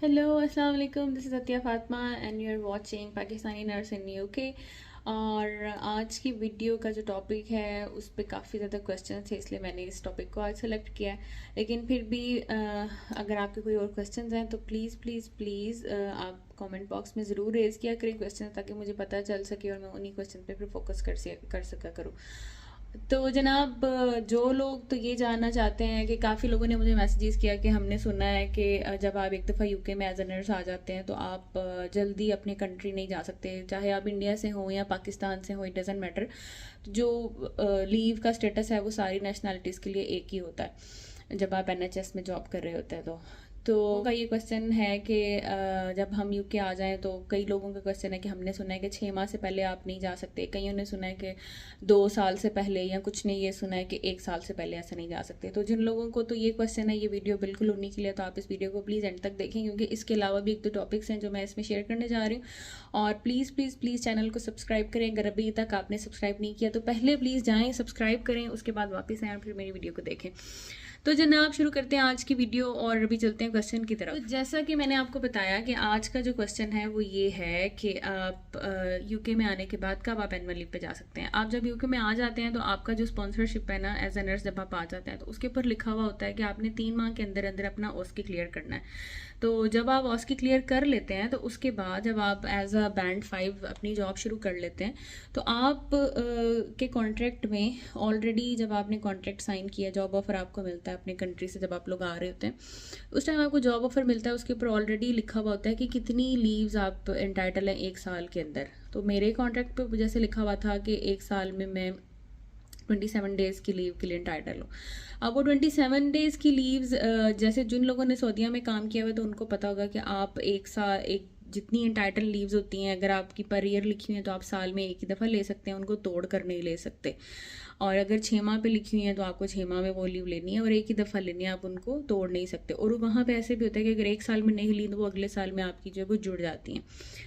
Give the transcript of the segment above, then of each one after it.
Hello अस्सलाम वालेकुम, this is Atiya Fatima and you are watching Pakistani nurse in UK. और आज की वीडियो का जो टॉपिक है उस पर काफ़ी ज़्यादा क्वेश्चन थे, इसलिए मैंने इस टॉपिक को आज सेलेक्ट किया है। लेकिन फिर भी अगर आपके कोई और क्वेश्चन हैं तो प्लीज़ प्लीज़ प्लीज़ आप कमेंट बॉक्स में ज़रूर रेज़ किया करें क्वेश्चन, ताकि मुझे पता चल सके और मैं उन्हीं क्वेश्चन पे फिर फोकस कर सका करूँ। तो जनाब, जो लोग तो ये जानना चाहते हैं कि काफ़ी लोगों ने मुझे मैसेजेस किया कि हमने सुना है कि जब आप एक दफ़ा यूके में एज अ नर्स आ जाते हैं तो आप जल्दी अपने कंट्री नहीं जा सकते, चाहे आप इंडिया से हो या पाकिस्तान से हो, इट डजेंट मैटर। जो लीव का स्टेटस है वो सारी नेशनैलिटीज़ के लिए एक ही होता है जब आप एनएचएस में जॉब कर रहे होते हैं। तो का ये क्वेश्चन है कि जब हम यूके आ जाएं तो कई लोगों का क्वेश्चन है कि हमने सुना है कि 6 माह से पहले आप नहीं जा सकते, कईयों ने सुना है कि 2 साल से पहले, या कुछ ने ये सुना है कि 1 साल से पहले ऐसे नहीं जा सकते। तो जिन लोगों को तो ये क्वेश्चन है, ये वीडियो बिल्कुल उन्हीं के लिए, तो आप इस वीडियो को प्लीज़ एंड तक देखें, क्योंकि इसके अलावा भी एक दो टॉपिक्स हैं जो मैं इसमें शेयर करने जा रही हूँ। और प्लीज़ प्लीज़ प्लीज़ चैनल को सब्सक्राइब करें, अगर अभी तक आपने सब्सक्राइब नहीं किया तो पहले प्लीज़ जाएँ सब्सक्राइब करें, उसके बाद वापस आएँ और फिर मेरी वीडियो को देखें। तो जनाब, शुरू करते हैं आज की वीडियो और अभी चलते हैं क्वेश्चन की तरफ। तो जैसा कि मैंने आपको बताया कि आज का जो क्वेश्चन है वो ये है कि आप यूके में आने के बाद कब आप एनुअल लीव पे जा सकते हैं। आप जब यूके में आ जाते हैं तो आपका जो स्पॉन्सरशिप है ना, एज ए नर्स जब आप आ जाते हैं तो उसके ऊपर लिखा हुआ होता है कि आपने 3 माह के अंदर अंदर अपना ओस्की क्लियर करना है। तो जब आप ऑस्की क्लियर कर लेते हैं तो उसके बाद जब आप एज अ बैंड 5 अपनी जॉब शुरू कर लेते हैं तो आप के कॉन्ट्रैक्ट में ऑलरेडी, जब आपने कॉन्ट्रैक्ट साइन किया, जॉब ऑफर आपको मिलता है अपने कंट्री से, जब आप लोग आ रहे होते हैं उस टाइम आपको जॉब ऑफर मिलता है, उसके ऊपर ऑलरेडी लिखा हुआ होता है कि कितनी लीव्स आप एंटाइटल हैं 1 साल के अंदर। तो मेरे कॉन्ट्रैक्ट पे जैसे लिखा हुआ था कि 1 साल में मैं 27 डेज़ की लीव के लिए एंटाइटल हूँ। अब वो 27 डेज़ की लीव्स, जैसे जिन लोगों ने सऊदीया में काम किया हुआ तो उनको पता होगा कि आप एक जितनी एंटाइटल लीव्स होती हैं, अगर आपकी पर ईयर लिखी हुई हैं तो आप साल में एक ही दफ़ा ले सकते हैं, उनको तोड़ कर नहीं ले सकते। और अगर 6 माह पे लिखी हुई हैं तो आपको 6 माह में वो लीव लेनी है और एक ही दफ़ा लेनी है, आप उनको तोड़ नहीं सकते। और वहाँ पे ऐसे भी होता है कि अगर 1 साल में नहीं ली तो वो अगले साल में आपकी जो है वो जुड़ जाती हैं।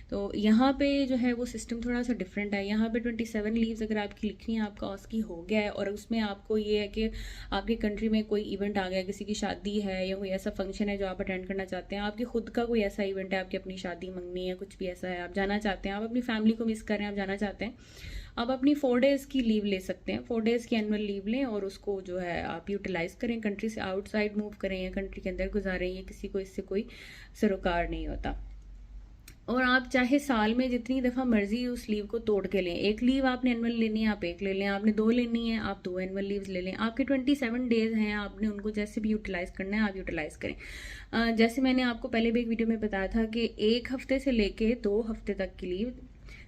तो यहाँ पे जो है वो सिस्टम थोड़ा सा डिफरेंट है। यहाँ पे 27 लीव्स अगर आपकी लिखी हैं, आपका ऑस्की हो गया है और उसमें आपको ये है कि आपकी कंट्री में कोई इवेंट आ गया, किसी की शादी है या कोई ऐसा फंक्शन है जो आप अटेंड करना चाहते हैं, आपकी खुद का कोई ऐसा इवेंट है, आपकी अपनी शादी मंगनी है, कुछ भी ऐसा है, आप जाना चाहते हैं, आप अपनी फैमिली को मिस कर रहे हैं, आप जाना चाहते हैं, आप अपनी 4 डेज़ की लीव ले सकते हैं। 4 डेज़ की एनुअल लीव लें और उसको जो है आप यूटिलाइज़ करें, कंट्री से आउटसाइड मूव करें या कंट्री के अंदर गुजारें, ये किसी को इससे कोई सरोकार नहीं होता। और आप चाहे साल में जितनी दफ़ा मर्जी उस लीव को तोड़ के लें। एक लीव आपने एनुअल लेनी है, आप एक ले लें, आपने 2 लेनी है, आप 2 एनुअल लीव्स ले लें। आपके 27 डेज़ हैं, आपने उनको जैसे भी यूटिलाइज़ करना है आप यूटिलाइज़ करें। जैसे मैंने आपको पहले भी एक वीडियो में बताया था कि 1 हफ्ते से लेके 2 हफ्ते तक की लीव,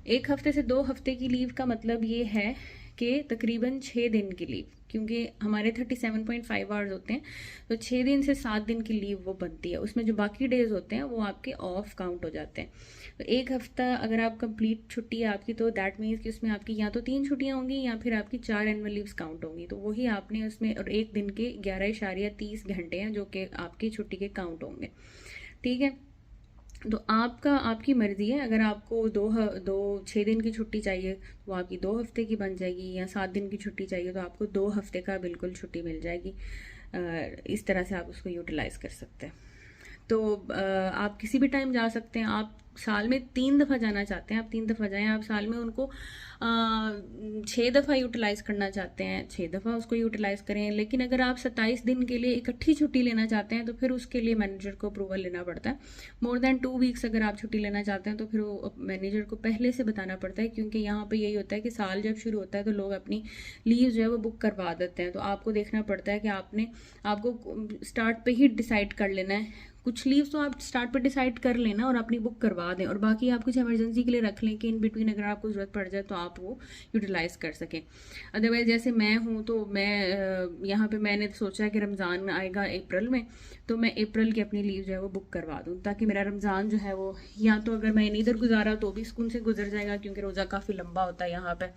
1 हफ्ते से 2 हफ्ते की लीव का मतलब ये है कि तकरीबन 6 दिन की लीव, क्योंकि हमारे 37.5 आवर्स होते हैं, तो 6 दिन से 7 दिन की लीव वो बनती है। उसमें जो बाकी डेज होते हैं वो आपके ऑफ काउंट हो जाते हैं। तो 1 हफ्ता अगर आप कंप्लीट छुट्टी है आपकी, तो दैट मीन्स कि उसमें आपकी या तो 3 छुट्टियाँ होंगी या फिर आपकी 4 एनुअल लीव्स काउंट होंगी। तो वही आपने उसमें, और 1 दिन के 11.30 घंटे हैं जो कि आपकी छुट्टी के काउंट होंगे। ठीक है, तो आपकी मर्ज़ी है। अगर आपको 6 दिन की छुट्टी चाहिए तो आपकी 2 हफ्ते की बन जाएगी, या 7 दिन की छुट्टी चाहिए तो आपको 2 हफ्ते का बिल्कुल छुट्टी मिल जाएगी। इस तरह से आप उसको यूटिलाइज़ कर सकते हैं। तो आप किसी भी टाइम जा सकते हैं। आप साल में 3 दफ़ा जाना चाहते हैं, आप 3 दफ़ा जाएं। आप साल में उनको 6 दफ़ा यूटिलाइज़ करना चाहते हैं, 6 दफ़ा उसको यूटिलाइज़ करें। लेकिन अगर आप 27 दिन के लिए इकट्ठी छुट्टी लेना चाहते हैं तो फिर उसके लिए मैनेजर को अप्रूवल लेना पड़ता है। मोर देन 2 वीक्स अगर आप छुट्टी लेना चाहते हैं तो फिर वो मैनेजर को पहले से बताना पड़ता है, क्योंकि यहाँ पे यही होता है कि साल जब शुरू होता है तो लोग अपनी लीव जो है वो बुक करवा देते हैं। तो आपको देखना पड़ता है कि आपको स्टार्ट पे ही डिसाइड कर लेना है। कुछ लीव्स तो आप स्टार्ट पर डिसाइड कर लेना और अपनी बुक करवा दें, और बाकी आप कुछ इमरजेंसी के लिए रख लें कि इन बिटवीन अगर आपको ज़रूरत पड़ जाए तो आप वो यूटिलाइज़ कर सकें। अदरवाइज़ जैसे मैं हूँ तो मैं यहाँ पे मैंने सोचा है कि रमज़ान में आएगा अप्रैल में, तो मैं अप्रैल की अपनी लीव जो है वो बुक करवा दूँ, ताकि मेरा रमज़ान जो है वो, या तो अगर मैंने इधर गुजारा तो भी सुकून से गुजर जाएगा, क्योंकि रोज़ा काफ़ी लंबा होता है यहाँ पर।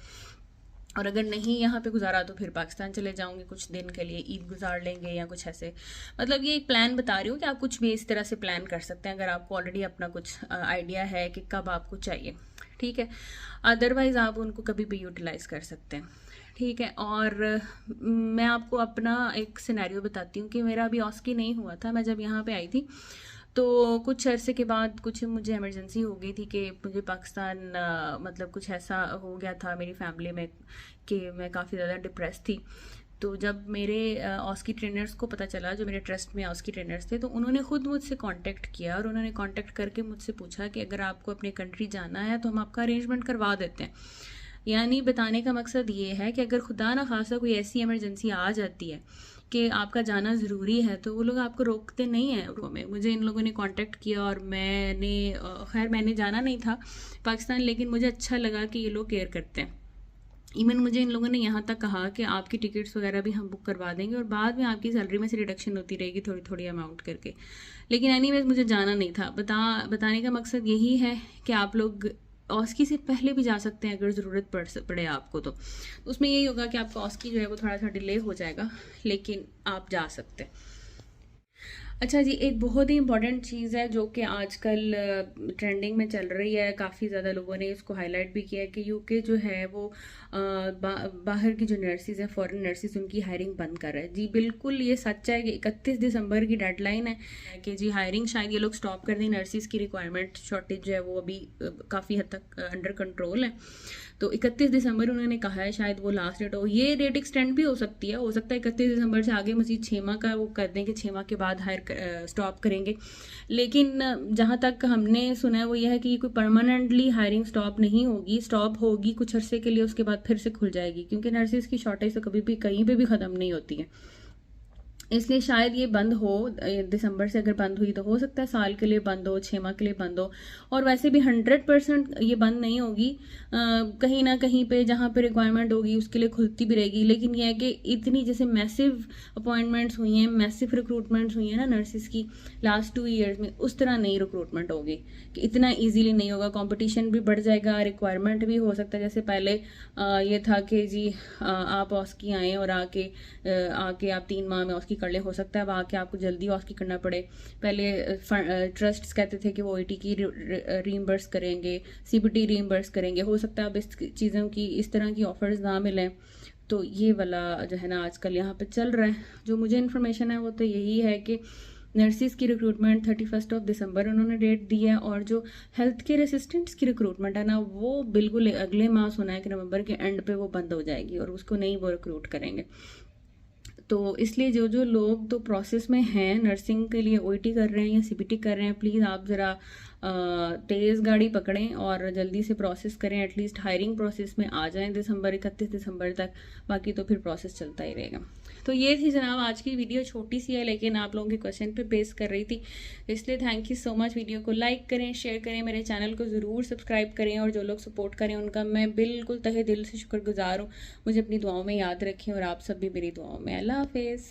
और अगर नहीं यहाँ पे गुजारा तो फिर पाकिस्तान चले जाऊँगी कुछ दिन के लिए, ईद गुजार लेंगे या कुछ ऐसे। मतलब ये एक प्लान बता रही हूँ कि आप कुछ भी इस तरह से प्लान कर सकते हैं, अगर आपको ऑलरेडी अपना कुछ आइडिया है कि कब आपको चाहिए। ठीक है, अदरवाइज़ आप उनको कभी भी यूटिलाइज़ कर सकते हैं। ठीक है, और मैं आपको अपना एक सिनेरियो बताती हूँ कि मेरा अभी ऑस्की नहीं हुआ था। मैं जब यहाँ पे आई थी तो कुछ अरसे के बाद कुछ मुझे इमरजेंसी हो गई थी कि मुझे पाकिस्तान मतलब कुछ ऐसा हो गया था मेरी फैमिली में कि मैं काफ़ी ज़्यादा डिप्रेस थी। तो जब मेरे ऑस्की ट्रेनर्स को पता चला, जो मेरे ट्रस्ट में ऑस्की ट्रेनर्स थे, तो उन्होंने ख़ुद मुझसे कांटेक्ट किया और उन्होंने कांटेक्ट करके मुझसे पूछा कि अगर आपको अपने कंट्री जाना है तो हम आपका अरेंजमेंट करवा देते हैं। यानी बताने का मकसद ये है कि अगर खुदा ना खासा कोई ऐसी इमरजेंसी आ जाती है कि आपका जाना ज़रूरी है तो वो लोग आपको रोकते नहीं हैं। में मुझे इन लोगों ने कांटेक्ट किया और मैंने खैर मैंने जाना नहीं था पाकिस्तान, लेकिन मुझे अच्छा लगा कि ये लोग केयर करते हैं। इवन मुझे इन लोगों ने यहाँ तक कहा कि आपकी टिकट्स वगैरह भी हम बुक करवा देंगे और बाद में आपकी सैलरी में से रिडक्शन होती रहेगी थोड़ी थोड़ी अमाउंट करके। लेकिन एनीवेज मुझे जाना नहीं था। बताने का मकसद यही है कि आप लोग ऑस्की से पहले भी जा सकते हैं अगर ज़रूरत पड़े आपको। तो उसमें यही होगा कि आपका ऑस्की जो है वो थोड़ा सा डिले हो जाएगा, लेकिन आप जा सकते हैं। अच्छा जी, एक बहुत ही इंपॉर्टेंट चीज़ है जो कि आजकल ट्रेंडिंग में चल रही है, काफ़ी ज़्यादा लोगों ने इसको हाईलाइट भी किया है कि यूके जो है वो बाहर की जो नर्सिस हैं, फॉरेन नर्सिस, उनकी हायरिंग बंद कर रहा है। जी बिल्कुल, ये सच है कि 31 दिसंबर की डेडलाइन है कि जी हायरिंग शायद ये लोग स्टॉप कर दें। नर्सिस की रिक्वायरमेंट शॉर्टेज जो है वो अभी काफ़ी हद तक अंडर कंट्रोल है। तो 31 दिसंबर उन्होंने कहा है, शायद वो लास्ट डेट हो। ये डेट एक्सटेंड भी हो सकती है, हो सकता है 31 दिसंबर से आगे मजीद 6 माह का वो कर दें कि 6 माह के बाद हायर स्टॉप करेंगे। लेकिन जहाँ तक हमने सुना है वो यह है कि कोई परमानेंटली हायरिंग स्टॉप नहीं होगी, स्टॉप होगी कुछ अरसे के लिए, उसके बाद फिर से खुल जाएगी, क्योंकि नर्सिस की शॉर्टेज तो कभी भी कहीं पे भी ख़त्म नहीं होती है। इसलिए शायद ये बंद हो दिसंबर से। अगर बंद हुई तो हो सकता है साल के लिए बंद हो, 6 माह के लिए बंद हो। और वैसे भी 100% ये बंद नहीं होगी, कहीं ना कहीं पे जहाँ पे रिक्वायरमेंट होगी उसके लिए खुलती भी रहेगी। लेकिन यह है कि इतनी जैसे मैसिव अपॉइंटमेंट्स हुई हैं, मैसिव रिक्रूटमेंट्स हुई हैं ना नर्सिस की लास्ट 2 ईयर्स में, उस तरह नई रिक्रूटमेंट होगी कि इतना ईजीली नहीं होगा। कॉम्पिटिशन भी बढ़ जाएगा, रिक्वायरमेंट भी हो सकता है जैसे पहले ये था कि जी आप ऑस्की आएँ और आके आप 3 माह में ऑस्की कर ले, हो सकता है वहाँ के आपको जल्दी ऑस्की करना पड़े। पहले ट्रस्ट्स कहते थे कि वो ओईटी की रीइंबर्स करेंगे, सीबीटी रीइंबर्स करेंगे, हो सकता है अब इस चीज़ों की इस तरह की ऑफर्स ना मिलें। तो ये वाला जो है ना आजकल यहाँ पे चल रहा है। जो मुझे इन्फॉर्मेशन है वो तो यही है कि नर्सिस की रिक्रूटमेंट 31 दिसंबर उन्होंने डेट दी है, और जो हेल्थ केयर असिस्टेंट्स की रिक्रूटमेंट है ना वो बिल्कुल अगले माह सुना है कि नवंबर के एंड पे वो बंद हो जाएगी और उसको नहीं वो रिक्रूट करेंगे। तो इसलिए जो जो लोग तो प्रोसेस में हैं नर्सिंग के लिए, ओईटी कर रहे हैं या सीबीटी कर रहे हैं, प्लीज़ आप ज़रा तेज़ गाड़ी पकड़ें और जल्दी से प्रोसेस करें। एटलीस्ट हायरिंग प्रोसेस में आ जाएं 31 दिसंबर तक, बाकी तो फिर प्रोसेस चलता ही रहेगा। तो ये थी जनाब आज की वीडियो, छोटी सी है लेकिन आप लोगों के क्वेश्चन पे बेस कर रही थी, इसलिए thank you so much. Video को लाइक करें, शेयर करें, मेरे चैनल को ज़रूर सब्सक्राइब करें, और जो लोग सपोर्ट करें उनका मैं बिल्कुल तहे दिल से शुक्रगुजार हूँ। मुझे अपनी दुआओं में याद रखें और आप सब भी मेरी दुआओं में। अल्लाह हाफिज़।